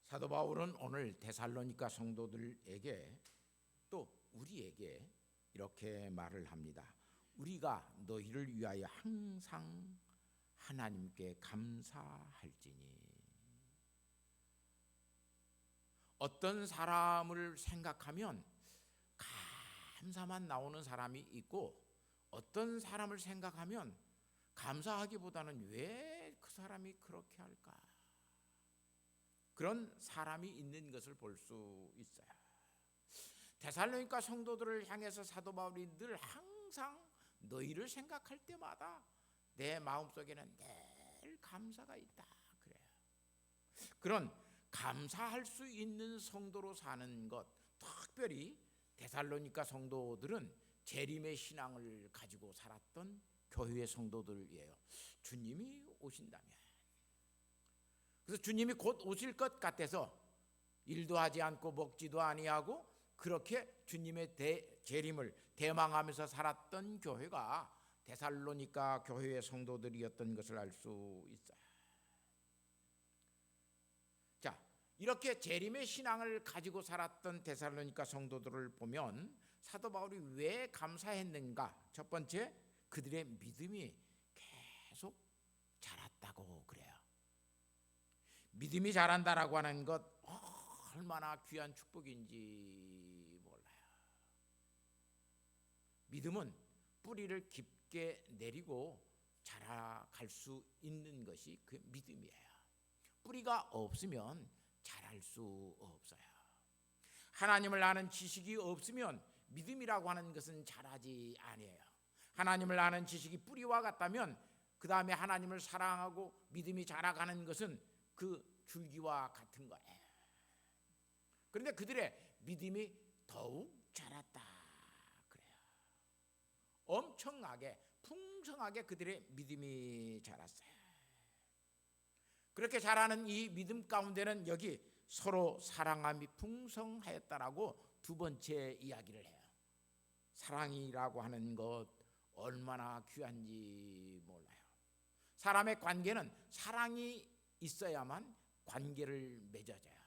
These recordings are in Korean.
사도 바울은 오늘 데살로니가 성도들에게 또 우리에게 이렇게 말을 합니다. 우리가 너희를 위하여 항상 하나님께 감사할지니. 어떤 사람을 생각하면 감사만 나오는 사람이 있고, 어떤 사람을 생각하면 감사하기보다는 왜 그 사람이 그렇게 할까, 그런 사람이 있는 것을 볼 수 있어요. 데살로니가 성도들을 향해서 사도 바울이 늘 항상 너희를 생각할 때마다 내 마음속에는 늘 감사가 있다 그래요. 그런 감사할 수 있는 성도로 사는 것, 특별히 데살로니가 성도들은 재림의 신앙을 가지고 살았던 교회의 성도들이에요. 주님이 오신다면, 그래서 주님이 곧 오실 것 같아서 일도 하지 않고 먹지도 아니하고 그렇게 주님의 재림을 대망하면서 살았던 교회가 데살로니가 교회의 성도들이었던 것을 알 수 있어요. 자, 이렇게 재림의 신앙을 가지고 살았던 데살로니가 성도들을 보면 사도 바울이 왜 감사했는가? 첫 번째, 그들의 믿음이 계속 자랐다고 그래요. 믿음이 자란다라고 하는 것 얼마나 귀한 축복인지 몰라요. 믿음은 뿌리를 깊게 내리고 자라갈 수 있는 것이 그 믿음이에요. 뿌리가 없으면 자랄 수 없어요. 하나님을 아는 지식이 없으면 믿음이라고 하는 것은 자라지 아니에요. 하나님을 아는 지식이 뿌리와 같다면 그 다음에 하나님을 사랑하고 믿음이 자라가는 것은 그 줄기와 같은 거예요. 그런데 그들의 믿음이 더욱 자랐다 그래요. 엄청나게 풍성하게 그들의 믿음이 자랐어요. 그렇게 자라는 이 믿음 가운데는 여기 서로 사랑함이 풍성하였다라고 두 번째 이야기를 해요. 사랑이라고 하는 것 얼마나 귀한지 몰라요. 사람의 관계는 사랑이 있어야만 관계를 맺어져요.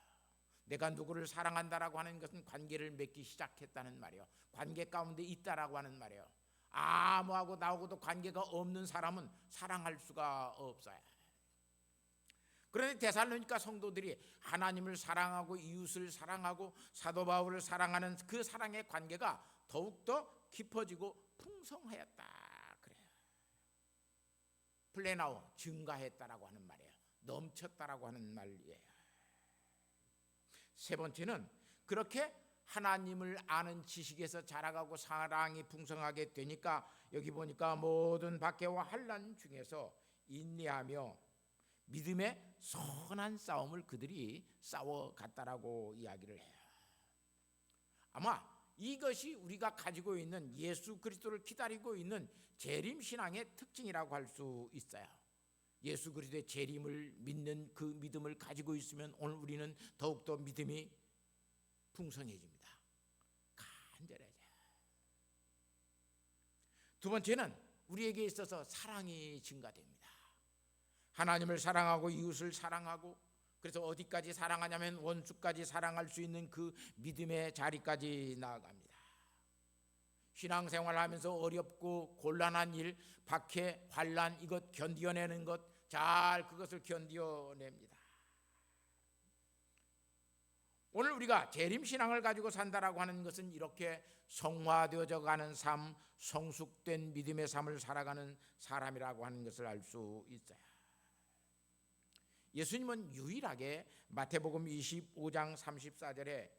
내가 누구를 사랑한다라고 하는 것은 관계를 맺기 시작했다는 말이에요. 관계 가운데 있다라고 하는 말이에요. 아무하고 나하고도 관계가 없는 사람은 사랑할 수가 없어요. 그런데 데살로니가 성도들이 하나님을 사랑하고 이웃을 사랑하고 사도 바울을 사랑하는 그 사랑의 관계가 더욱더 깊어지고 풍성하였다 그래요. 플레나오, 증가했다라고 하는 말이에요. 넘쳤다라고 하는 말이에요. 세 번째는 그렇게 하나님을 아는 지식에서 자라가고 사랑이 풍성하게 되니까 여기 보니까 모든 박해와 환난 중에서 인내하며 믿음의 선한 싸움을 그들이 싸워갔다라고 이야기를 해요. 아마 이것이 우리가 가지고 있는 예수 그리스도를 기다리고 있는 재림신앙의 특징이라고 할 수 있어요. 예수 그리스도의 재림을 믿는 그 믿음을 가지고 있으면 오늘 우리는 더욱더 믿음이 풍성해집니다. 간절해져요. 두 번째는 우리에게 있어서 사랑이 증가됩니다. 하나님을 사랑하고 이웃을 사랑하고, 그래서 어디까지 사랑하냐면 원수까지 사랑할 수 있는 그 믿음의 자리까지 나아갑니다. 신앙생활하면서 어렵고 곤란한 일, 박해, 환난 이것 견디어내는 것, 잘 그것을 견디어냅니다. 오늘 우리가 재림신앙을 가지고 산다라고 하는 것은 이렇게 성화되어져 가는 삶, 성숙된 믿음의 삶을 살아가는 사람이라고 하는 것을 알 수 있어요. 예수님은 유일하게 마태복음 25장 34절에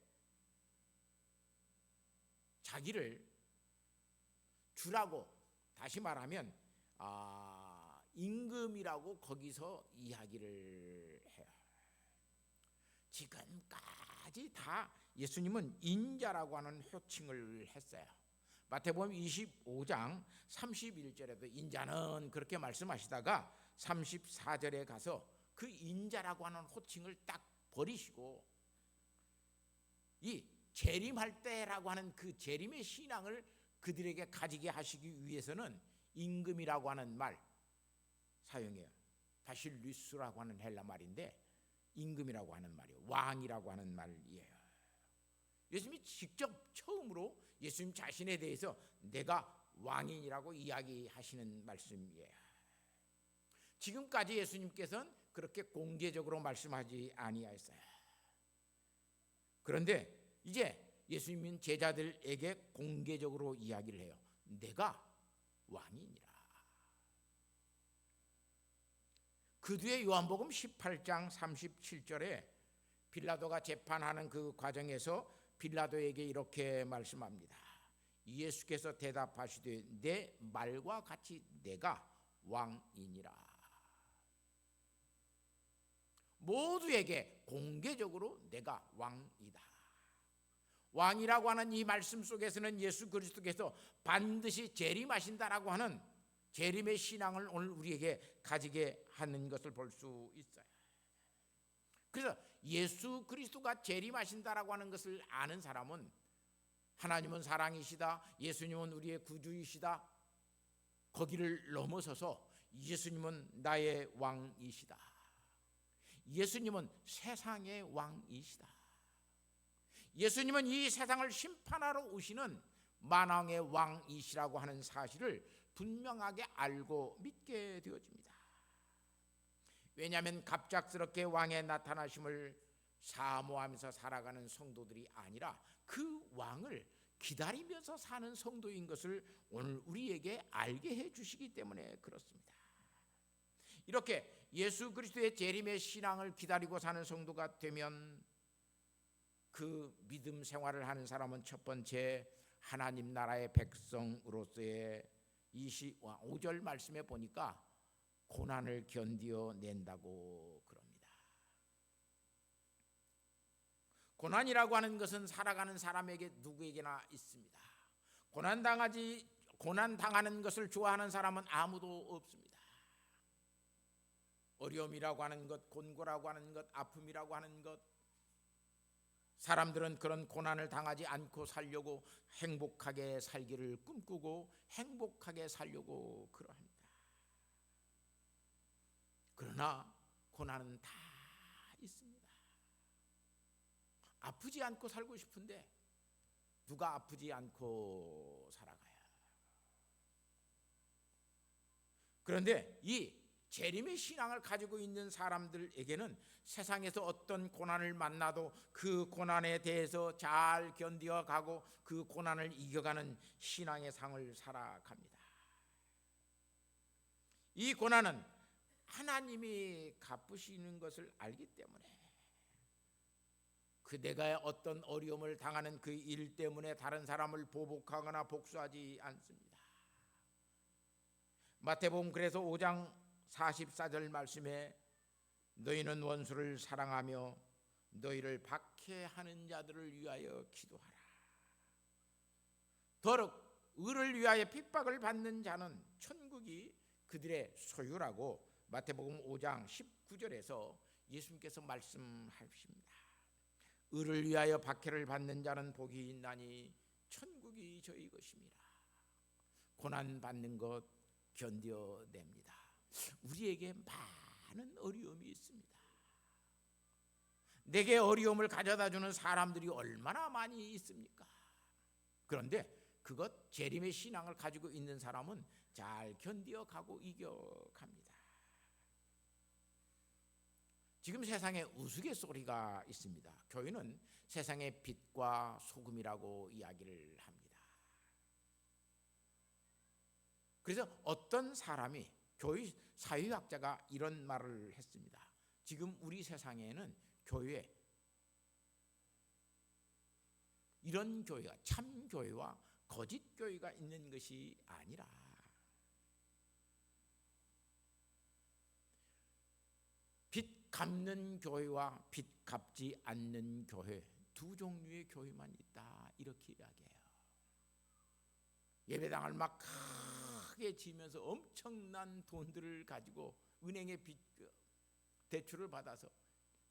자기를 주라고, 다시 말하면 임금이라고 거기서 이야기를 해요. 지금까지 다 예수님은 인자라고 하는 호칭을 했어요. 마태복음 25장 31절에도 인자는 그렇게 말씀하시다가 34절에 가서 그 인자라고 하는 호칭을 딱 버리시고 이 재림할 때라고 하는 그 재림의 신앙을 그들에게 가지게 하시기 위해서는 임금이라고 하는 말 사용해요. 바실리스라고 하는 헬라 말인데 임금이라고 하는 말이에요. 왕이라고 하는 말이에요. 예수님이 직접 처음으로 예수님 자신에 대해서 내가 왕인이라고 이야기하시는 말씀이에요. 지금까지 예수님께서는 그렇게 공개적으로 말씀하지 아니하였어요. 그런데 이제 예수님은 제자들에게 공개적으로 이야기를 해요. 내가 왕이니라. 그 뒤에 요한복음 18장 37절에 빌라도가 재판하는 그 과정에서 빌라도에게 이렇게 말씀합니다. 예수께서 대답하시되 내 말과 같이 내가 왕이니라. 모두에게 공개적으로 내가 왕이다. 왕이라고 하는 이 말씀 속에서는 예수 그리스도께서 반드시 재림하신다라고 하는 재림의 신앙을 오늘 우리에게 가지게 하는 것을 볼 수 있어요. 그래서 예수 그리스도가 재림하신다라고 하는 것을 아는 사람은 하나님은 사랑이시다, 예수님은 우리의 구주이시다, 거기를 넘어서서 예수님은 나의 왕이시다, 예수님은 세상의 왕이시다, 예수님은 이 세상을 심판하러 오시는 만왕의 왕이시라고 하는 사실을 분명하게 알고 믿게 되어집니다. 왜냐하면 갑작스럽게 왕의 나타나심을 사모하면서 살아가는 성도들이 아니라 그 왕을 기다리면서 사는 성도인 것을 오늘 우리에게 알게 해주시기 때문에 그렇습니다. 이렇게 예수 그리스도의 재림의 신앙을 기다리고 사는 성도가 되면 그 믿음 생활을 하는 사람은 첫 번째 하나님 나라의 백성으로서의 25절 말씀에 보니까 고난을 견디어낸다고 그럽니다. 고난이라고 하는 것은 살아가는 사람에게 누구에게나 있습니다. 고난당하는 것을 좋아하는 사람은 아무도 없습니다. 어려움이라고 하는 것, 곤고라고 하는 것, 아픔이라고 하는 것, 사람들은 그런 고난을 당하지 않고 살려고 행복하게 살기를 꿈꾸고 행복하게 살려고 그러합니다. 그러나 고난은 다 있습니다. 아프지 않고 살고 싶은데 누가 아프지 않고 살아가요? 그런데 이 재림의 신앙을 가지고 있는 사람들에게는 세상에서 어떤 고난을 만나도 그 고난에 대해서 잘 견디어가고 그 고난을 이겨가는 신앙의 삶을 살아갑니다. 이 고난은 하나님이 갚으시는 것을 알기 때문에 그 내가 어떤 어려움을 당하는 그 일 때문에 다른 사람을 보복하거나 복수하지 않습니다. 마태복음 그래서 5장 44절 말씀에 너희는 원수를 사랑하며 너희를 박해하는 자들을 위하여 기도하라. 더럽 의를 위하여 핍박을 받는 자는 천국이 그들의 소유라고 마태복음 5장 19절에서 예수님께서 말씀하십니다. 의를 위하여 박해를 받는 자는 복이 있나니 천국이 저희 것입니다. 고난 받는 것 견뎌냅니다. 우리에게 많은 어려움이 있습니다. 내게 어려움을 가져다 주는 사람들이 얼마나 많이 있습니까? 그런데 그것 재림의 신앙을 가지고 있는 사람은 잘 견뎌가고 이겨갑니다. 지금 세상에 우스갯소리가 있습니다. 교회는 세상의 빛과 소금이라고 이야기를 합니다. 그래서 어떤 사람이 교회 사회학자가 이런 말을 했습니다. 지금 우리 세상에는 교회, 이런 교회가 참 교회와 거짓 교회가 있는 것이 아니라 빚 갚는 교회와 빚 갚지 않는 교회, 두 종류의 교회만 있다, 이렇게 이야기해요. 예배당을 막 크게 지으면서 엄청난 돈들을 가지고 은행에 빚 대출을 받아서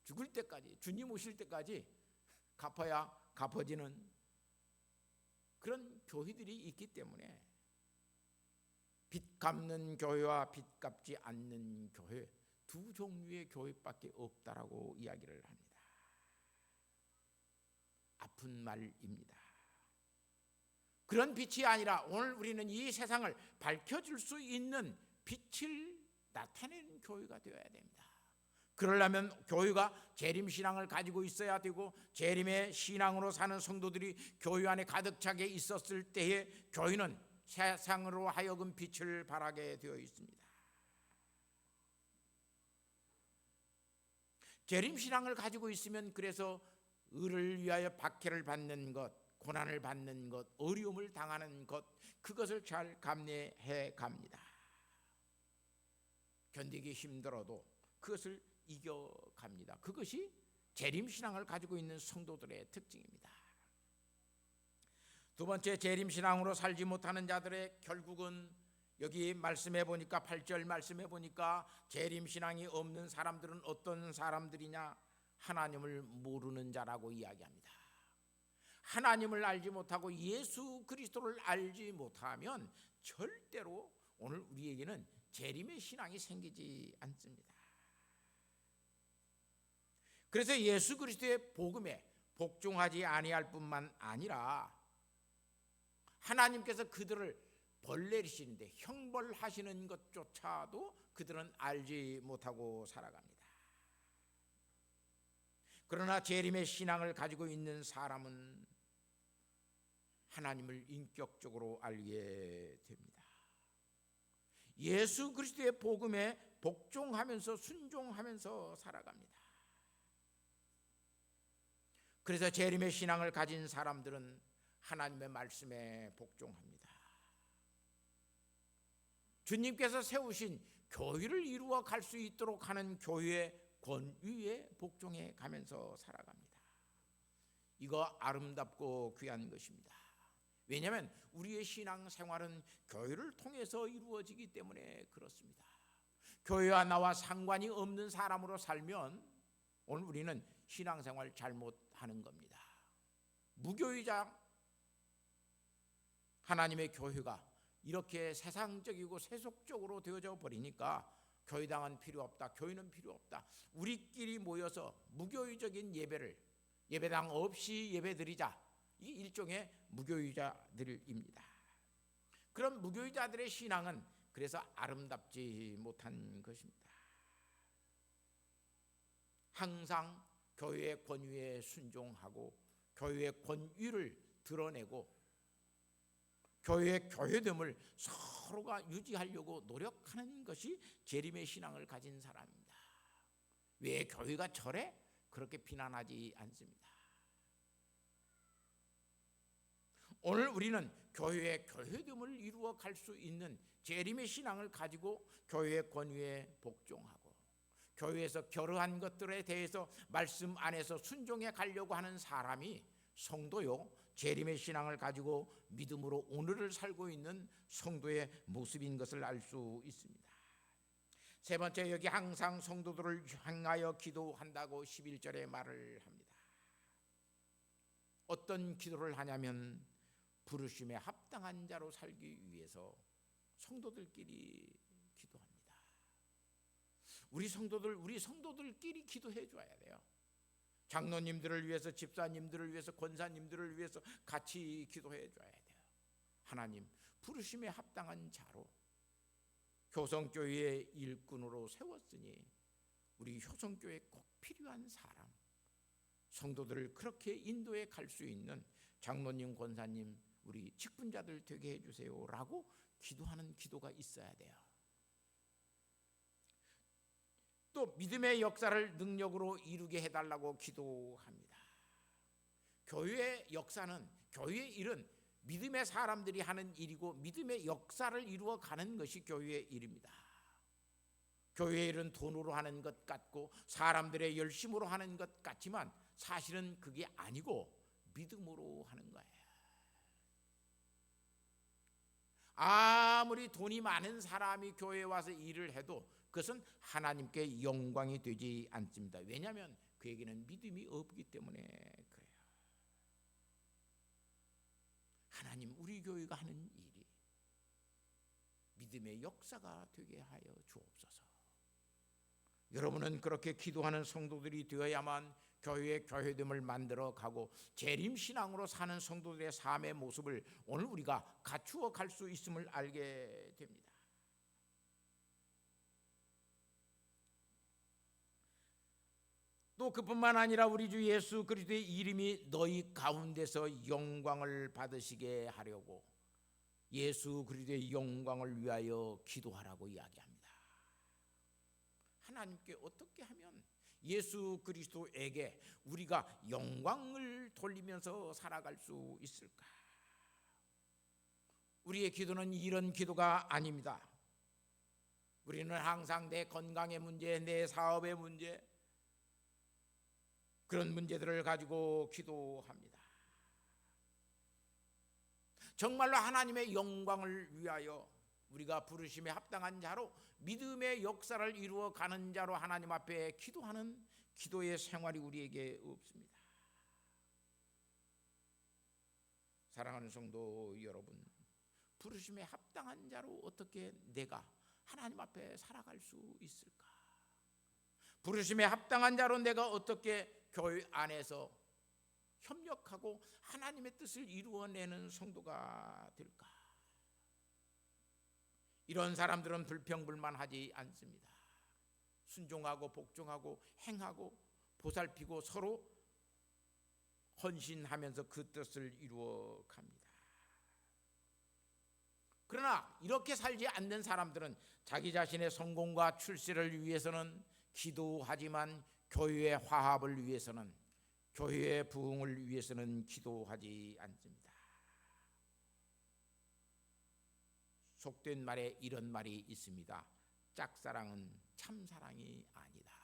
죽을 때까지, 주님 오실 때까지 갚아야 갚아지는 그런 교회들이 있기 때문에 빚 갚는 교회와 빚 갚지 않는 교회, 두 종류의 교회밖에 없다라고 이야기를 합니다. 아픈 말입니다. 그런 빛이 아니라 오늘 우리는 이 세상을 밝혀줄 수 있는 빛을 나타내는 교회가 되어야 됩니다. 그러려면 교회가 재림신앙을 가지고 있어야 되고, 재림의 신앙으로 사는 성도들이 교회 안에 가득 차게 있었을 때에 교회는 세상으로 하여금 빛을 발하게 되어 있습니다. 재림신앙을 가지고 있으면 그래서 의를 위하여 박해를 받는 것, 고난을 받는 것, 어려움을 당하는 것, 그것을 잘 감내해 갑니다. 견디기 힘들어도 그것을 이겨갑니다. 그것이 재림신앙을 가지고 있는 성도들의 특징입니다. 두 번째, 재림신앙으로 살지 못하는 자들의 결국은 여기 말씀해 보니까 8절 말씀해 보니까 재림신앙이 없는 사람들은 어떤 사람들이냐? 하나님을 모르는 자라고 이야기합니다. 하나님을 알지 못하고 예수 그리스도를 알지 못하면 절대로 오늘 우리에게는 재림의 신앙이 생기지 않습니다. 그래서 예수 그리스도의 복음에 복종하지 아니할 뿐만 아니라 하나님께서 그들을 벌 내리시는데 형벌하시는 것조차도 그들은 알지 못하고 살아갑니다. 그러나 재림의 신앙을 가지고 있는 사람은 하나님을 인격적으로 알게 됩니다. 예수 그리스도의 복음에 복종하면서 순종하면서 살아갑니다. 그래서 재림의 신앙을 가진 사람들은 하나님의 말씀에 복종합니다. 주님께서 세우신 교회를 이루어 갈 수 있도록 하는 교회의 권위에 복종해 가면서 살아갑니다. 이거 아름답고 귀한 것입니다. 왜냐하면 우리의 신앙생활은 교회를 통해서 이루어지기 때문에 그렇습니다. 교회와 나와 상관이 없는 사람으로 살면 오늘 우리는 신앙생활 잘못하는 겁니다. 무교의자 하나님의 교회가 이렇게 세상적이고 세속적으로 되어져 버리니까 교회당은 필요 없다, 교회는 필요 없다, 우리끼리 모여서 무교의적인 예배를 예배당 없이 예배드리자, 이 일종의 무교의자들입니다. 그런 무교의자들의 신앙은 그래서 아름답지 못한 것입니다. 항상 교회의 권위에 순종하고 교회의 권위를 드러내고 교회의 교회됨을 서로가 유지하려고 노력하는 것이 재림의 신앙을 가진 사람입니다. 왜 교회가 저래? 그렇게 비난하지 않습니다. 오늘 우리는 교회의 교회됨을 이루어 갈 수 있는 재림의 신앙을 가지고 교회의 권위에 복종하고 교회에서 결여한 것들에 대해서 말씀 안에서 순종해 가려고 하는 사람이 성도요, 재림의 신앙을 가지고 믿음으로 오늘을 살고 있는 성도의 모습인 것을 알 수 있습니다. 세 번째, 여기 항상 성도들을 향하여 기도한다고 11절에 말을 합니다. 어떤 기도를 하냐면 부르심에 합당한 자로 살기 위해서 성도들끼리 기도합니다. 우리 성도들끼리 기도해 줘야 돼요. 장로님들을 위해서, 집사님들을 위해서, 권사님들을 위해서 같이 기도해 줘야 돼요. 하나님, 부르심에 합당한 자로 효성교회의 일꾼으로 세웠으니 우리 효성교회에 꼭 필요한 사람, 성도들을 그렇게 인도해 갈 수 있는 장로님, 권사님, 우리 직분자들 되게 해주세요 라고 기도하는 기도가 있어야 돼요. 또 믿음의 역사를 능력으로 이루게 해달라고 기도합니다. 교회의 역사는, 교회의 일은 믿음의 사람들이 하는 일이고 믿음의 역사를 이루어가는 것이 교회의 일입니다. 교회의 일은 돈으로 하는 것 같고 사람들의 열심으로 하는 것 같지만 사실은 그게 아니고 믿음으로 하는 거예요. 아무리 돈이 많은 사람이 교회에 와서 일을 해도 그것은 하나님께 영광이 되지 않습니다. 왜냐하면 그에게는 믿음이 없기 때문에 그래요. 하나님, 우리 교회가 하는 일이 믿음의 역사가 되게 하여 주옵소서. 여러분은 그렇게 기도하는 성도들이 되어야만 교회의 교회됨을 만들어 가고 재림 신앙으로 사는 성도들의 삶의 모습을 오늘 우리가 갖추어 갈 수 있음을 알게 됩니다. 또 그뿐만 아니라 우리 주 예수 그리스도의 이름이 너희 가운데서 영광을 받으시게 하려고 예수 그리스도의 영광을 위하여 기도하라고 이야기합니다. 하나님께 어떻게 하면 예수 그리스도에게 우리가 영광을 돌리면서 살아갈 수 있을까? 우리의 기도는 이런 기도가 아닙니다. 우리는 항상 내 건강의 문제, 내 사업의 문제, 그런 문제들을 가지고 기도합니다. 정말로 하나님의 영광을 위하여 우리가 부르심에 합당한 자로 믿음의 역사를 이루어 가는 자로 하나님 앞에 기도하는 기도의 생활이 우리에게 없습니다. 사랑하는 성도 여러분, 부르심에 합당한 자로 어떻게 내가 하나님 앞에 살아갈 수 있을까? 부르심에 합당한 자로 내가 어떻게 교회 안에서 협력하고 하나님의 뜻을 이루어내는 성도가 될까? 이런 사람들은 불평불만하지 않습니다. 순종하고 복종하고 행하고 보살피고 서로 헌신하면서 그 뜻을 이루어 갑니다. 그러나 이렇게 살지 않는 사람들은 자기 자신의 성공과 출세를 위해서는 기도하지만 교회의 화합을 위해서는, 교회의 부흥을 위해서는 기도하지 않습니다. 속된 말에 이런 말이 있습니다. 짝사랑은 참사랑이 아니다.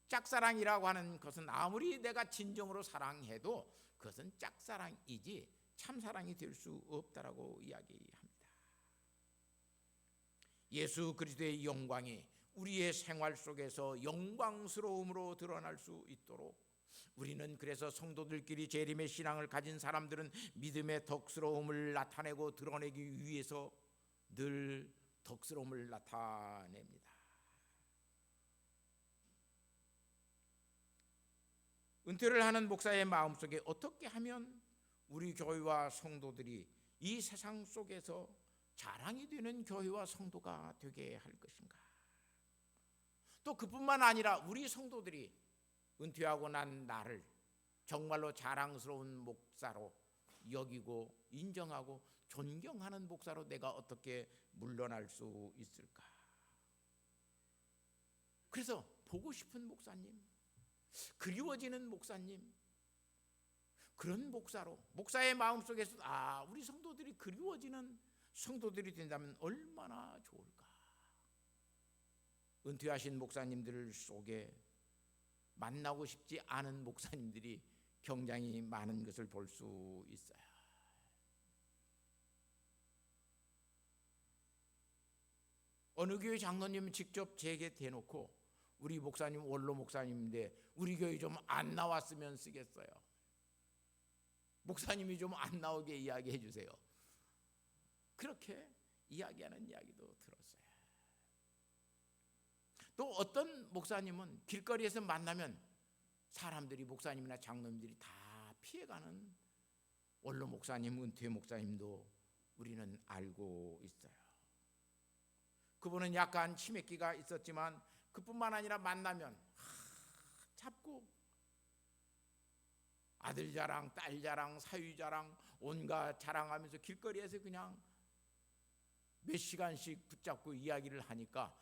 짝사랑이라고 하는 것은 아무리 내가 진정으로 사랑해도 그것은 짝사랑이지 참사랑이 될 수 없다라고 이야기합니다. 예수 그리스도의 영광이 우리의 생활 속에서 영광스러움으로 드러날 수 있도록 우리는 그래서 성도들끼리 재림의 신앙을 가진 사람들은 믿음의 덕스러움을 나타내고 드러내기 위해서 늘 덕스러움을 나타냅니다. 은퇴를 하는 목사의 마음속에 어떻게 하면 우리 교회와 성도들이 이 세상 속에서 자랑이 되는 교회와 성도가 되게 할 것인가? 또 그뿐만 아니라 우리 성도들이 은퇴하고 난 나를 정말로 자랑스러운 목사로 여기고 인정하고 존경하는 목사로 내가 어떻게 물러날 수 있을까? 그래서 보고 싶은 목사님, 그리워지는 목사님, 그런 목사로 목사의 마음속에서 우리 성도들이 그리워지는 성도들이 된다면 얼마나 좋을까? 은퇴하신 목사님들 속에 만나고 싶지 않은 목사님들이 굉장히 많은 것을 볼 수 있어요. 어느 교회 장로님 직접 제게 대놓고 우리 목사님 원로 목사님인데 우리 교회 좀 안 나왔으면 쓰겠어요. 목사님이 좀 안 나오게 이야기해 주세요. 그렇게 이야기하는 이야기도 들었어요. 또 어떤 목사님은 길거리에서 만나면 사람들이 목사님이나 장로님들이 다 피해가는 원로 목사님, 은퇴 목사님도 우리는 알고 있어요. 그분은 약간 치매기가 있었지만 그뿐만 아니라 만나면 잡고 아들 자랑, 딸 자랑, 사위 자랑 온갖 자랑하면서 길거리에서 그냥 몇 시간씩 붙잡고 이야기를 하니까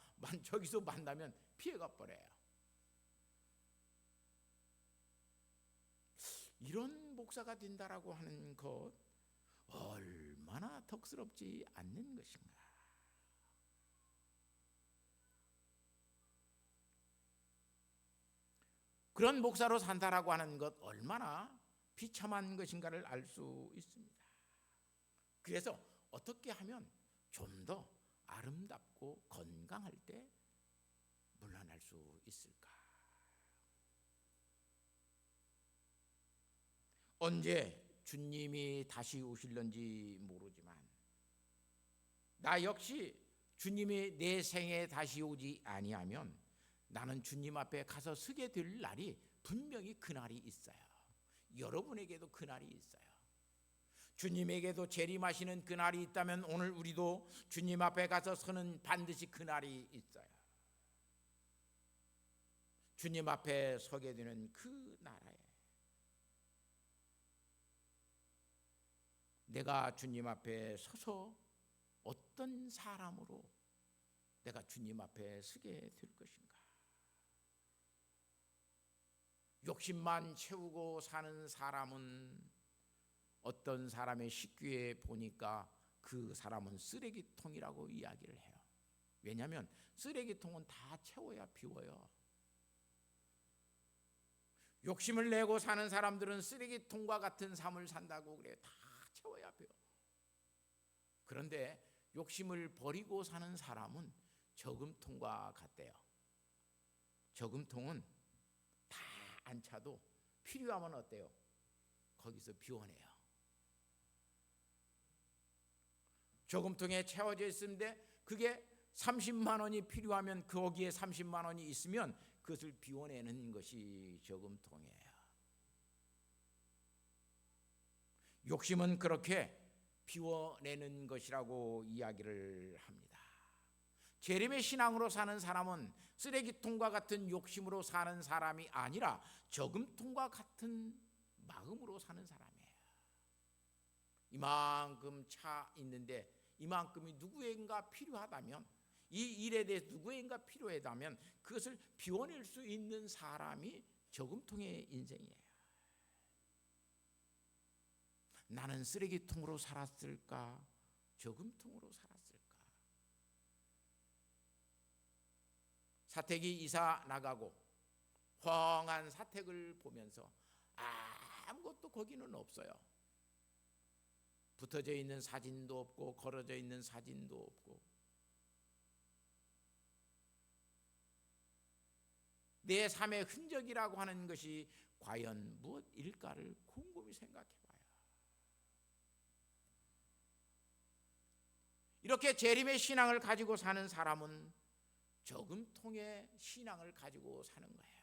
저기서 만나면 피해가 버려요. 이런 목사가 된다라고 하는 것 얼마나 덕스럽지 않는 것인가? 그런 목사로 산다라고 하는 것 얼마나 비참한 것인가를 알 수 있습니다. 그래서 어떻게 하면 좀 더 아름답고 건강할 때 물러날 수 있을까? 언제 주님이 다시 오실런지 모르지만 나 역시 주님이 내 생에 다시 오지 아니하면 나는 주님 앞에 가서 서게 될 날이 분명히 그날이 있어요. 여러분에게도 그날이 있어요. 주님에게도 재림하시는 그날이 있다면 오늘 우리도 주님 앞에 가서 서는 반드시 그날이 있어요. 주님 앞에 서게 되는 그 나라에 내가 주님 앞에 서서 어떤 사람으로 내가 주님 앞에 서게 될 것인가? 욕심만 채우고 사는 사람은 어떤 사람의 식귀에 보니까 그 사람은 쓰레기통이라고 이야기를 해요. 왜냐하면 쓰레기통은 다 채워야 비워요. 욕심을 내고 사는 사람들은 쓰레기통과 같은 삶을 산다고 그래요. 다 채워야 비워. 그런데 욕심을 버리고 사는 사람은 저금통과 같대요. 저금통은 다 안 차도 필요하면 어때요? 거기서 비워내요. 저금통에 채워져 있는데 그게 30만 원이 필요하면 거기에 30만 원이 있으면 그것을 비워내는 것이 저금통이에요. 욕심은 그렇게 비워내는 것이라고 이야기를 합니다. 재림의 신앙으로 사는 사람은 쓰레기통과 같은 욕심으로 사는 사람이 아니라 저금통과 같은 마음으로 사는 사람이에요. 이만큼 차 있는데 이만큼이 누구에겐가 필요하다면, 이 일에 대해서 누구에겐가 필요하다면 그것을 비워낼 수 있는 사람이 저금통의 인생이에요. 나는 쓰레기통으로 살았을까? 저금통으로 살았을까? 사택이 이사 나가고 황한 사택을 보면서 아무것도 거기는 없어요. 붙어져 있는 사진도 없고 걸어져 있는 사진도 없고 내 삶의 흔적이라고 하는 것이 과연 무엇일까를 곰곰이 생각해 봐요. 이렇게 재림의 신앙을 가지고 사는 사람은 저금통의 신앙을 가지고 사는 거예요.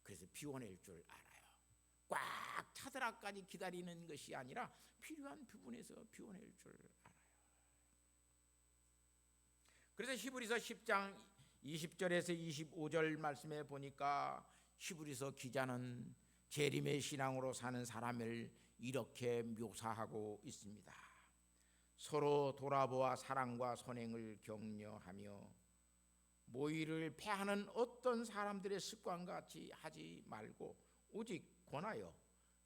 그래서 비워낼 줄 알아요. 꽉 차더라까지 기다리는 것이 아니라 필요한 부분에서 비워낼 줄 알아요. 그래서 히브리서 10장 20절에서 25절 말씀에 보니까 히브리서 기자는 재림의 신앙으로 사는 사람을 이렇게 묘사하고 있습니다. 서로 돌아보아 사랑과 선행을 격려하며 모의를 패하는 어떤 사람들의 습관같이 하지 말고 오직 권하여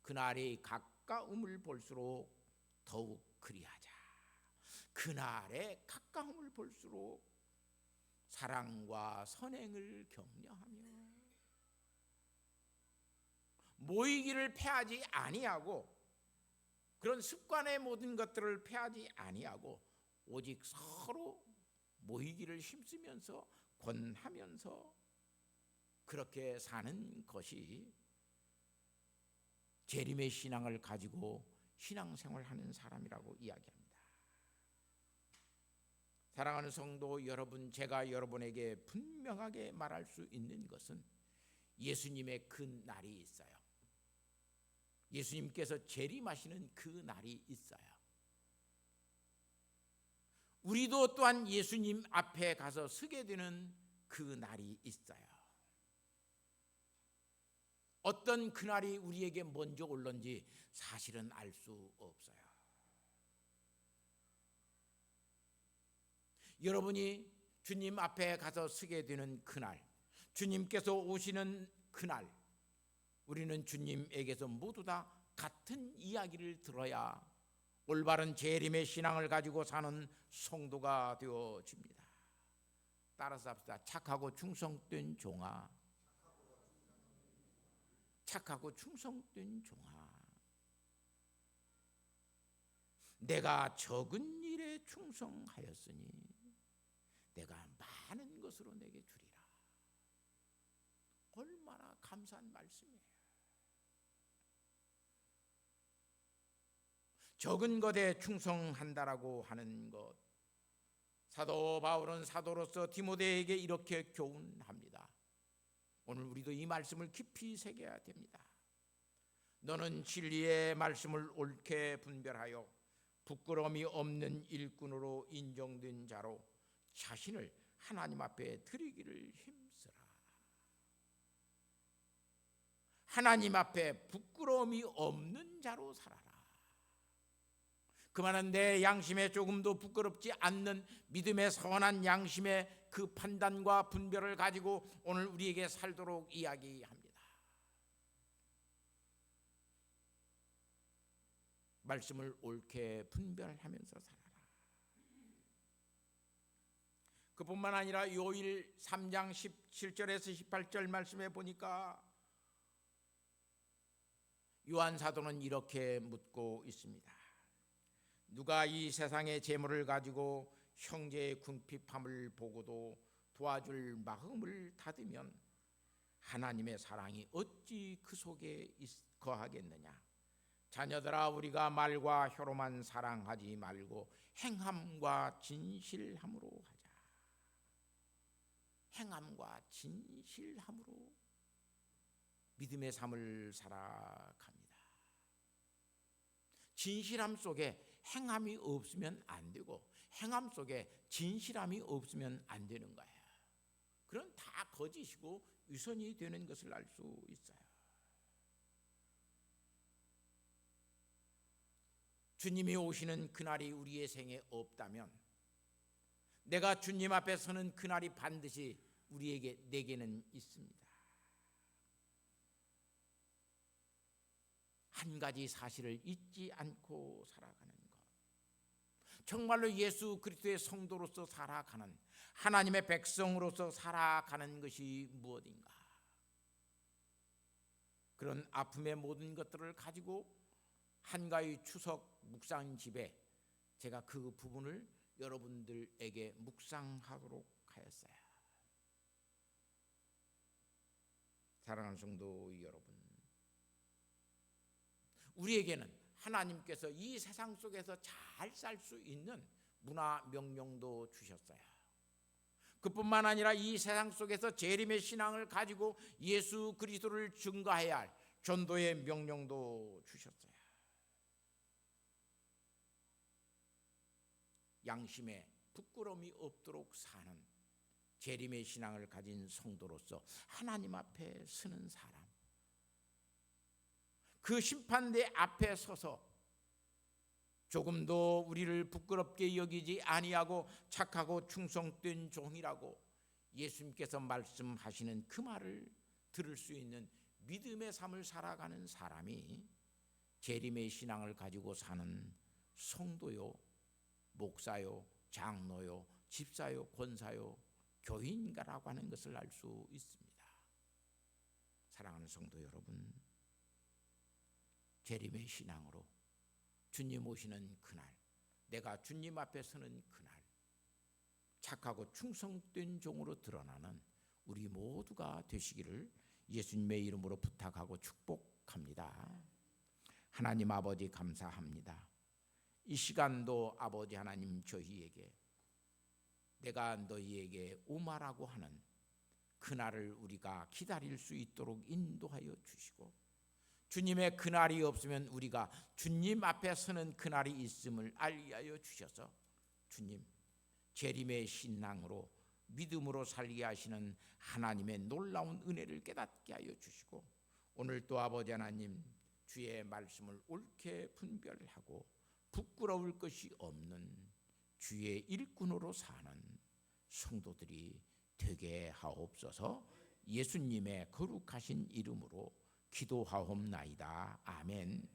그날의 가까움을 볼수록 더욱 그리하자. 그날의 가까움을 볼수록 사랑과 선행을 격려하며 모이기를 패하지 아니하고 그런 습관의 모든 것들을 패하지 아니하고 오직 서로 모이기를 힘쓰면서 권하면서 그렇게 사는 것이 재림의 신앙을 가지고 신앙생활하는 사람이라고 이야기합니다. 사랑하는 성도 여러분, 제가 여러분에게 분명하게 말할 수 있는 것은 예수님의 그 날이 있어요. 예수님께서 재림하시는 그 날이 있어요. 우리도 또한 예수님 앞에 가서 서게 되는 그 날이 있어요. 어떤 그날이 우리에게 먼저 올런지 사실은 알 수 없어요. 여러분이 주님 앞에 가서 서게 되는 그날, 주님께서 오시는 그날, 우리는 주님에게서 모두 다 같은 이야기를 들어야 올바른 재림의 신앙을 가지고 사는 성도가 되어집니다. 따라서 합시다. 착하고 충성된 종아, 착하고 충성된 종아, 내가 적은 일에 충성하였으니 내가 많은 것으로 내게 주리라. 얼마나 감사한 말씀이에요. 적은 것에 충성한다라고 하는 것, 사도 바울은 사도로서 디모데에게 이렇게 교훈합니다. 오늘 우리도 이 말씀을 깊이 새겨야 됩니다. 너는 진리의 말씀을 옳게 분별하여 부끄러움이 없는 일꾼으로 인정된 자로 자신을 하나님 앞에 드리기를 힘쓰라. 하나님 앞에 부끄러움이 없는 자로 살아라. 그 말은 내 양심에 조금도 부끄럽지 않는 믿음의 선한 양심의 그 판단과 분별을 가지고 오늘 우리에게 살도록 이야기합니다. 말씀을 옳게 분별하면서 살아라. 그뿐만 아니라 요일 3장 17절에서 18절 말씀에 보니까 요한 사도는 이렇게 묻고 있습니다. 누가 이 세상의 재물을 가지고 형제의 궁핍함을 보고도 도와줄 마음을 닫으면 하나님의 사랑이 어찌 그 속에 거하겠느냐. 자녀들아, 우리가 말과 혀로만 사랑하지 말고 행함과 진실함으로 하자. 행함과 진실함으로 믿음의 삶을 살아갑니다. 진실함 속에 행함이 없으면 안 되고 행함 속에 진실함이 없으면 안 되는 거예요. 그럼 다 거짓이고 위선이 되는 것을 알 수 있어요. 주님이 오시는 그날이 우리의 생에 없다면 내가 주님 앞에 서는 그날이 반드시 내게는 있습니다. 한 가지 사실을 잊지 않고 살아가는 것. 정말로 예수 그리스도의 성도로서 살아가는, 하나님의 백성으로서 살아가는 것이 무엇인가? 그런 아픔의 모든 것들을 가지고 한가위 추석 묵상 집에 제가 그 부분을 여러분들에게 묵상하도록 하였어요. 사랑하는 성도 여러분, 우리에게는 하나님께서 이 세상 속에서 잘 살 수 있는 문화 명령도 주셨어요. 그뿐만 아니라 이 세상 속에서 재림의 신앙을 가지고 예수 그리스도를 증거해야 할 전도의 명령도 주셨어요. 양심에 부끄러움이 없도록 사는 재림의 신앙을 가진 성도로서 하나님 앞에 서는 사람, 그 심판대 앞에 서서 조금도 우리를 부끄럽게 여기지 아니하고 착하고 충성된 종이라고 예수님께서 말씀하시는 그 말을 들을 수 있는 믿음의 삶을 살아가는 사람이 재림의 신앙을 가지고 사는 성도요, 목사요, 장로요, 집사요, 권사요, 교인가라고 하는 것을 알 수 있습니다. 사랑하는 성도 여러분, 재림의 신앙으로 주님 오시는 그날, 내가 주님 앞에 서는 그날, 착하고 충성된 종으로 드러나는 우리 모두가 되시기를 예수님의 이름으로 부탁하고 축복합니다. 하나님 아버지 감사합니다. 이 시간도 아버지 하나님, 저희에게 내가 너희에게 오마라고 하는 그날을 우리가 기다릴 수 있도록 인도하여 주시고, 주님의 그날이 없으면 우리가 주님 앞에 서는 그날이 있음을 알게 하여 주셔서 주님, 재림의 신앙으로 믿음으로 살게 하시는 하나님의 놀라운 은혜를 깨닫게 하여 주시고, 오늘 또 아버지 하나님, 주의 말씀을 옳게 분별하고 부끄러울 것이 없는 주의 일꾼으로 사는 성도들이 되게 하옵소서. 예수님의 거룩하신 이름으로 기도하옵나이다. 아멘.